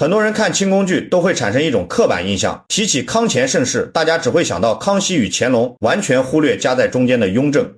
很多人看清宫剧都会产生一种刻板印象，提起康乾盛世，大家只会想到康熙与乾隆，完全忽略夹在中间的雍正。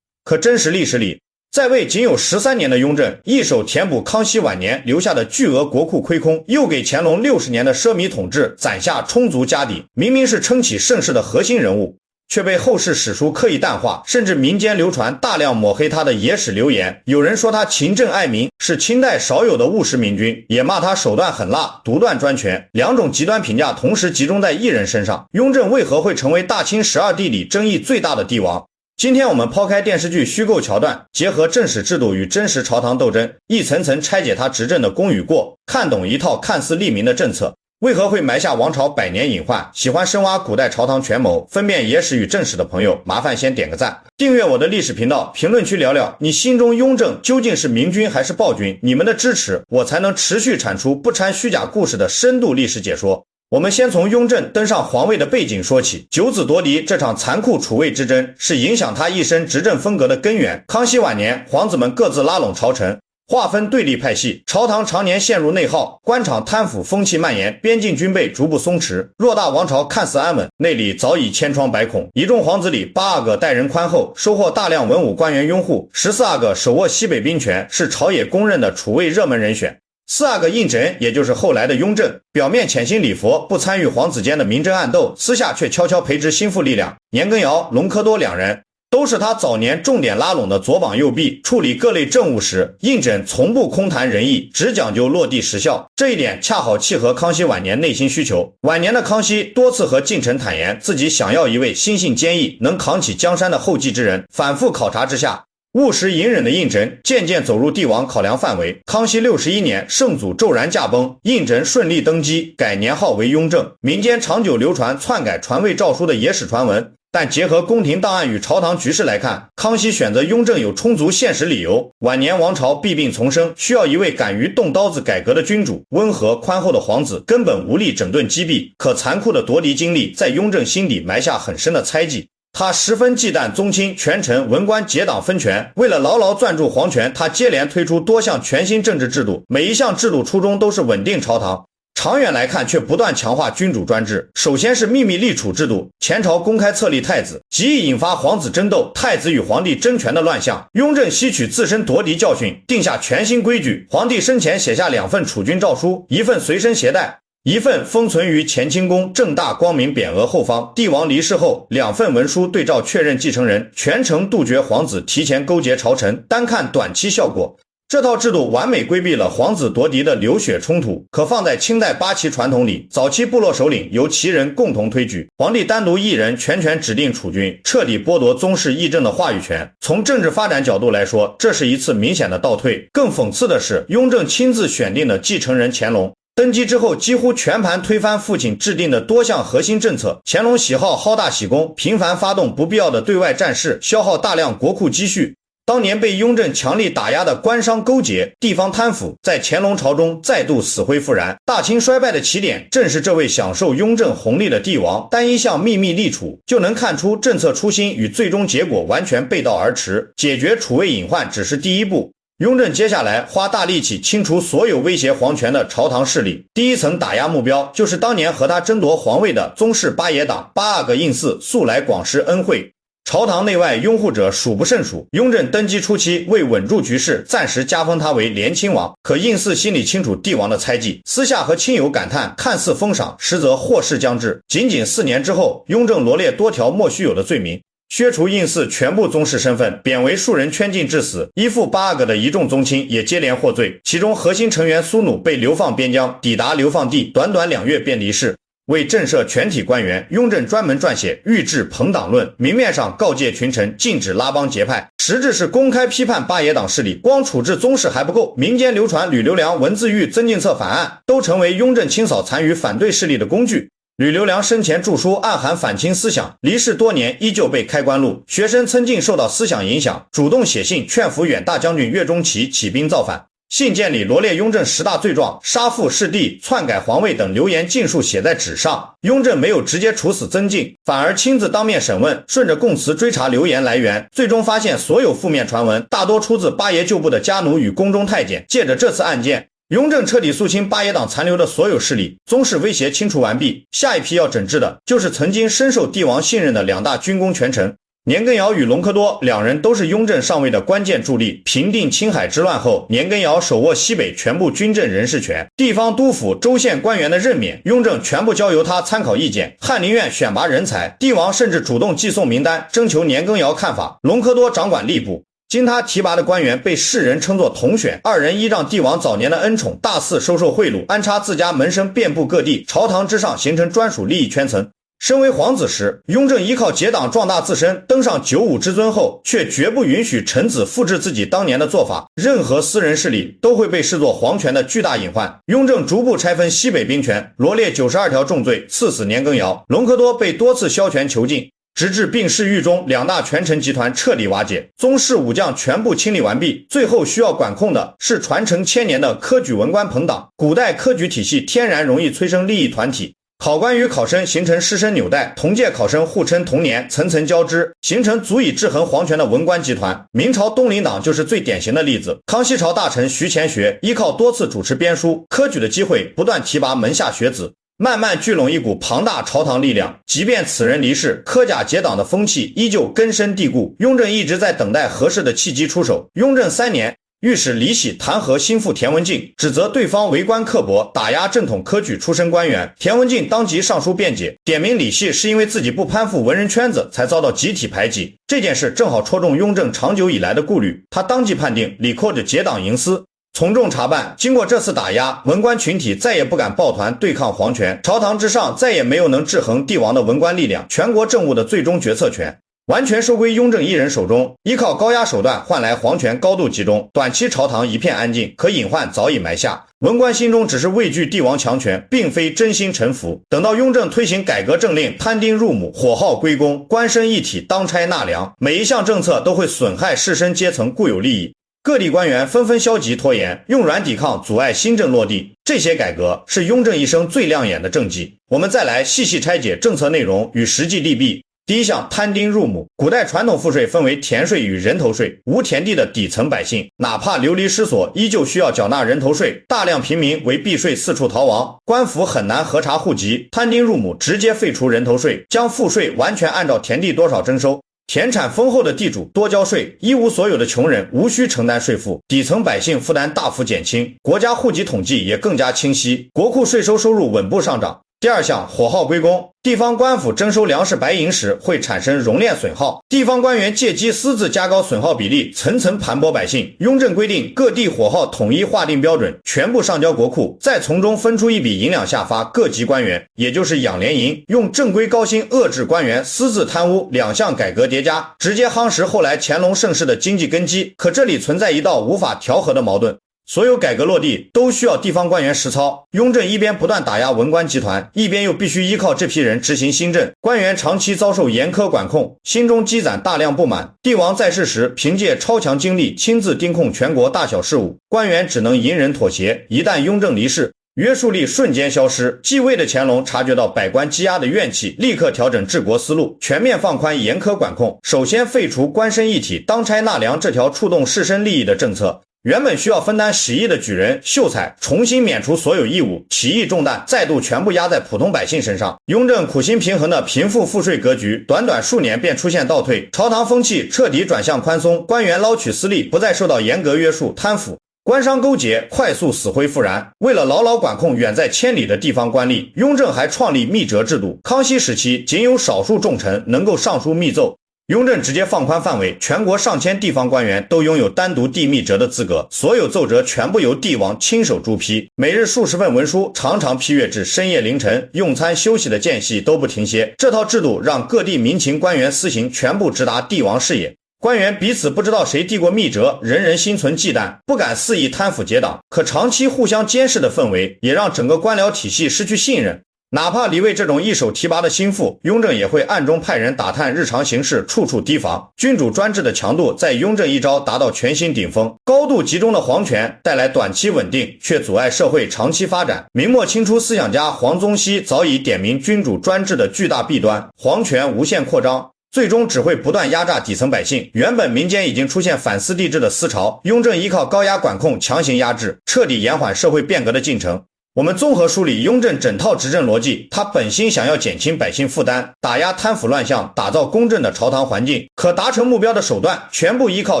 可真实历史里，在位仅有13年的雍正，一手填补康熙晚年留下的巨额国库亏空，又给乾隆60年的奢靡统治攒下充足家底，明明是撑起盛世的核心人物，却被后世史书刻意淡化，甚至民间流传大量抹黑他的野史流言。有人说他勤政爱民，是清代少有的务实明君，也骂他手段狠辣，独断专权。两种极端评价同时集中在一人身上，雍正为何会成为大清12帝里争议最大的帝王？今天我们抛开电视剧虚构桥段，结合正史制度与真实朝堂斗争，一层层拆解他执政的功与过，看懂一套看似利民的政策。为何会埋下王朝百年隐患？喜欢深挖古代朝堂权谋，分辨野史与正史的朋友，麻烦先点个赞，订阅我的历史频道，评论区聊聊你心中雍正究竟是明君还是暴君？你们的支持，我才能持续产出不掺虚假故事的深度历史解说。我们先从雍正登上皇位的背景说起。九子夺嫡这场残酷储位之争是影响他一生执政风格的根源。康熙晚年，皇子们各自拉拢朝臣，划分对立派系，朝堂常年陷入内耗，官场贪腐风气蔓延，边境军备逐步松弛，偌大王朝看似安稳，内里早已千疮百孔。一众皇子里，8阿哥待人宽厚，收获大量文武官员拥护；14阿哥手握西北兵权，是朝野公认的储位热门人选。4阿哥胤禛，也就是后来的雍正，表面潜心礼佛，不参与皇子间的明争暗斗，私下却悄悄培植心腹力量。年羹尧、隆科多两人都是他早年重点拉拢的左膀右臂，处理各类政务时，胤禛从不空谈仁义，只讲究落地实效，这一点恰好契合康熙晚年内心需求。晚年的康熙多次和近臣坦言，自己想要一位心性坚毅，能扛起江山的后继之人。反复考察之下，务实隐忍的胤禛渐渐走入帝王考量范围。康熙61年，圣祖骤然驾崩，胤禛顺利登基，改年号为雍正。民间长久流传篡改传位诏书的野史传闻，但结合宫廷档案与朝堂局势来看，康熙选择雍正有充足现实理由。晚年王朝弊病丛生，需要一位敢于动刀子改革的君主。温和宽厚的皇子根本无力整顿积弊，可残酷的夺嫡经历在雍正心底埋下很深的猜忌。他十分忌惮宗亲、权臣、文官结党分权，为了牢牢攥住皇权，他接连推出多项全新政治制度，每一项制度初衷都是稳定朝堂，长远来看却不断强化君主专制。首先是秘密立储制度，前朝公开册立太子，极易引发皇子争斗、太子与皇帝争权的乱象。雍正吸取自身夺嫡教训，定下全新规矩，皇帝生前写下2份储君诏书，一份随身携带，一份封存于乾清宫正大光明匾额后方。帝王离世后，2份文书对照确认继承人，全程杜绝皇子提前勾结朝臣，单看短期效果。这套制度完美规避了皇子夺嫡的流血冲突，可放在清代八旗传统里，早期部落首领由旗人共同推举，皇帝单独一人全权指定储君，彻底剥夺宗室议政的话语权。从政治发展角度来说，这是一次明显的倒退。更讽刺的是，雍正亲自选定的继承人乾隆，登基之后几乎全盘推翻父亲制定的多项核心政策。乾隆喜好好大喜功，频繁发动不必要的对外战事，消耗大量国库积蓄。当年被雍正强力打压的官商勾结、地方贪腐，在乾隆朝中再度死灰复燃。大清衰败的起点正是这位享受雍正红利的帝王单一项秘密立储，就能看出政策初心与最终结果完全背道而驰。解决储位隐患只是第一步，雍正接下来花大力气清除所有威胁皇权的朝堂势力。第一层打压目标就是当年和他争夺皇位的宗室八爷党8阿哥胤祀素来广施恩惠，朝堂内外拥护者数不胜数。雍正登基初期为稳住局势，暂时加封他为连亲王，可胤祀心里清楚帝王的猜忌，私下和亲友感叹看似封赏，实则祸事将至。仅仅4年之后，雍正罗列多条莫须有的罪名，削除胤祀全部宗室身份，贬为庶人圈禁致死。依附8阿哥的一众宗亲也接连获罪，其中核心成员苏努被流放边疆，抵达流放地短短2月便离世。为震慑全体官员，雍正专门撰写《御制朋党论》，明面上告诫群臣禁止拉帮结派，实质是公开批判八爷党势力。光处置宗室还不够，民间流传吕留良文字狱增进册反案，都成为雍正清扫残余反对势力的工具。吕留良生前著书暗含反清思想，离世多年依旧被开官录。学生曾静受到思想影响，主动写信劝服远大将军岳钟琪起兵造反。信件里罗列雍正10大罪状，杀父弑弟、篡改皇位等流言尽数写在纸上。雍正没有直接处死曾静，反而亲自当面审问，顺着供词追查流言来源，最终发现所有负面传闻大多出自八爷旧部的家奴与宫中太监。借着这次案件，雍正彻底肃清八爷党残留的所有势力，宗室威胁清除完毕，下一批要整治的就是曾经深受帝王信任的两大军功权臣。年羹尧与隆科多两人都是雍正上位的关键助力。平定青海之乱后，年羹尧手握西北全部军政人事权，地方督府、州县官员的任免，雍正全部交由他参考意见。翰林院选拔人才，帝王甚至主动寄送名单，征求年羹尧看法。隆科多掌管吏部，经他提拔的官员被世人称作同选，二人依仗帝王早年的恩宠，大肆收受贿赂，安插自家门生遍布各地，朝堂之上形成专属利益圈层。身为皇子时，雍正依靠结党壮大自身，登上95之尊后，却绝不允许臣子复制自己当年的做法，任何私人势力都会被视作皇权的巨大隐患。雍正逐步拆分西北兵权，罗列92条重罪，赐死年羹尧。隆科多被多次削权囚禁，直至病逝狱中，两大权臣集团彻底瓦解，宗室武将全部清理完毕。最后需要管控的是传承千年的科举文官朋党。古代科举体系天然容易催生利益团体，考官与考生形成师生纽带，同届考生互称同年，层层交织，形成足以制衡皇权的文官集团。明朝东林党就是最典型的例子。康熙朝大臣徐乾学依靠多次主持编书、科举的机会，不断提拔门下学子，慢慢聚拢一股庞大朝堂力量。即便此人离世，科甲结党的风气依旧根深蒂固。雍正一直在等待合适的契机出手。雍正3年，御史李喜弹劾心腹田文镜，指责对方为官刻薄，打压正统科举出身官员。田文镜当即上书辩解，点名李系是因为自己不攀附文人圈子，才遭到集体排挤。这件事正好戳中雍正长久以来的顾虑，他当即判定李阔的结党营私，从重查办。经过这次打压，文官群体再也不敢抱团对抗皇权，朝堂之上再也没有能制衡帝王的文官力量，全国政务的最终决策权完全收归雍正一人手中，依靠高压手段换来皇权高度集中，短期朝堂一片安静，可隐患早已埋下。文官心中只是畏惧帝王强权，并非真心臣服。等到雍正推行改革政令，摊丁入亩，火耗归公，官绅一体当差纳粮，每一项政策都会损害士绅阶层固有利益。各地官员纷纷消极拖延，用软抵抗，阻碍新政落地。这些改革是雍正一生最亮眼的政绩。我们再来细细拆解政策内容与实际利弊。第一项，摊丁入亩。古代传统赋税分为田税与人头税，无田地的底层百姓哪怕流离失所，依旧需要缴纳人头税，大量平民为避税四处逃亡，官府很难核查户籍。摊丁入亩直接废除人头税，将赋税完全按照田地多少征收，田产丰厚的地主多交税，一无所有的穷人无需承担税负，底层百姓负担大幅减轻，国家户籍统计也更加清晰，国库税收收入稳步上涨。第二项，火耗归公。地方官府征收粮食白银时会产生熔炼损耗，地方官员借机私自加高损耗比例，层层盘剥百姓。雍正规定各地火耗统一划定标准，全部上交国库，再从中分出一笔银两下发各级官员，也就是养廉银，用正规高薪遏制官员私自贪污。两项改革叠加，直接夯实后来乾隆盛世的经济根基。可这里存在一道无法调和的矛盾，所有改革落地都需要地方官员实操。雍正一边不断打压文官集团，一边又必须依靠这批人执行新政，官员长期遭受严苛管控，心中积攒大量不满。帝王在世时凭借超强精力亲自盯控全国大小事务，官员只能隐忍妥协。一旦雍正离世，约束力瞬间消失。继位的乾隆察觉到百官积压的怨气，立刻调整治国思路，全面放宽严苛管控。首先废除官绅一体当差纳粮这条触动士绅利益的政策，原本需要分担10亿的举人、秀才重新免除所有义务，起义重担再度全部压在普通百姓身上。雍正苦心平衡的贫富赋税格局，短短数年便出现倒退，朝堂风气彻底转向宽松，官员捞取私利不再受到严格约束，贪腐官商勾结快速死灰复燃。为了牢牢管控远在千里的地方官吏，雍正还创立密折制度。康熙时期仅有少数重臣能够上书密奏，雍正直接放宽范围，全国上千地方官员都拥有单独递密折的资格，所有奏折全部由帝王亲手朱批，每日数十份文书常常批阅至深夜凌晨，用餐休息的间隙都不停歇。这套制度让各地民情官员私刑全部直达帝王视野，官员彼此不知道谁递过密折，人人心存忌惮，不敢肆意贪腐结党。可长期互相监视的氛围也让整个官僚体系失去信任。哪怕李卫这种一手提拔的心腹，雍正也会暗中派人打探日常形势，处处提防。君主专制的强度在雍正一朝达到全新顶峰，高度集中的皇权带来短期稳定，却阻碍社会长期发展。明末清初思想家黄宗羲早已点明君主专制的巨大弊端，皇权无限扩张最终只会不断压榨底层百姓。原本民间已经出现反私帝制的思潮，雍正依靠高压管控强行压制，彻底延缓社会变革的进程。我们综合梳理雍正整套执政逻辑，他本心想要减轻百姓负担，打压贪腐乱象，打造公正的朝堂环境，可达成目标的手段全部依靠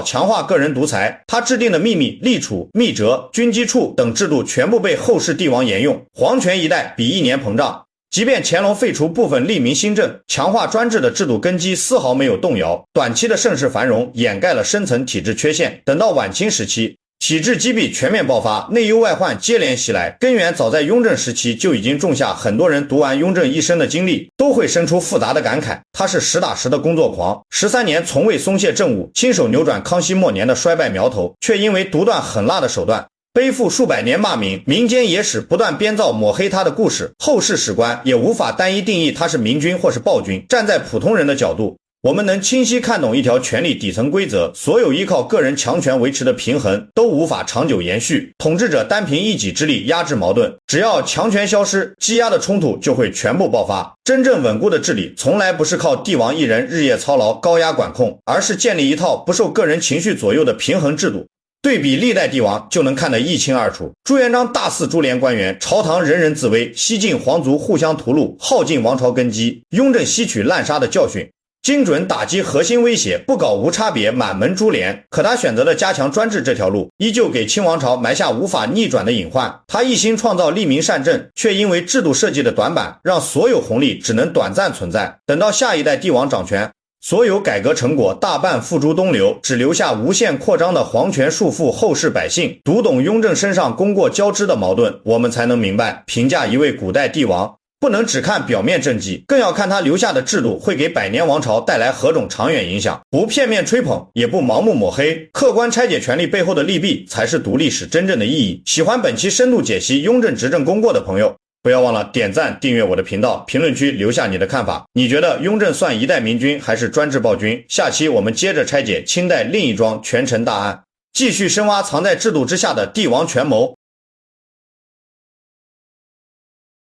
强化个人独裁。他制定的秘密、立储、密折、军机处等制度全部被后世帝王沿用，皇权一代比一年膨胀。即便乾隆废除部分利民新政，强化专制的制度根基丝毫没有动摇，短期的盛世繁荣掩盖了深层体制缺陷。等到晚清时期，体制积弊全面爆发，内忧外患接连袭来，根源早在雍正时期就已经种下。很多人读完雍正一生的经历，都会生出复杂的感慨。他是实打实的工作狂，13年从未松懈政务，亲手扭转康熙末年的衰败苗头，却因为独断狠辣的手段，背负数百年骂名，民间野史不断编造抹黑他的故事，后世史官也无法单一定义他是明君或是暴君。站在普通人的角度，我们能清晰看懂一条权力底层规则，所有依靠个人强权维持的平衡都无法长久延续，统治者单凭一己之力压制矛盾，只要强权消失，积压的冲突就会全部爆发。真正稳固的治理从来不是靠帝王一人日夜操劳高压管控，而是建立一套不受个人情绪左右的平衡制度。对比历代帝王就能看得一清二楚。朱元璋大肆株连官员，朝堂人人自危，西晋皇族互相屠戮，耗尽王朝根基。雍正吸取滥杀的教训，精准打击核心威胁，不搞无差别满门株连。可他选择了加强专制这条路，依旧给清王朝埋下无法逆转的隐患。他一心创造利民善政，却因为制度设计的短板，让所有红利只能短暂存在。等到下一代帝王掌权，所有改革成果大半付诸东流，只留下无限扩张的皇权束缚后世百姓。读懂雍正身上功过交织的矛盾，我们才能明白，评价一位古代帝王不能只看表面政绩，更要看他留下的制度会给百年王朝带来何种长远影响。不片面吹捧，也不盲目抹黑，客观拆解权力背后的利弊，才是读历史真正的意义。喜欢本期深度解析雍正执政功过的朋友，不要忘了点赞订阅我的频道，评论区留下你的看法。你觉得雍正算一代明君还是专制暴君？下期我们接着拆解清代另一桩权臣大案，继续深挖藏在制度之下的帝王权谋。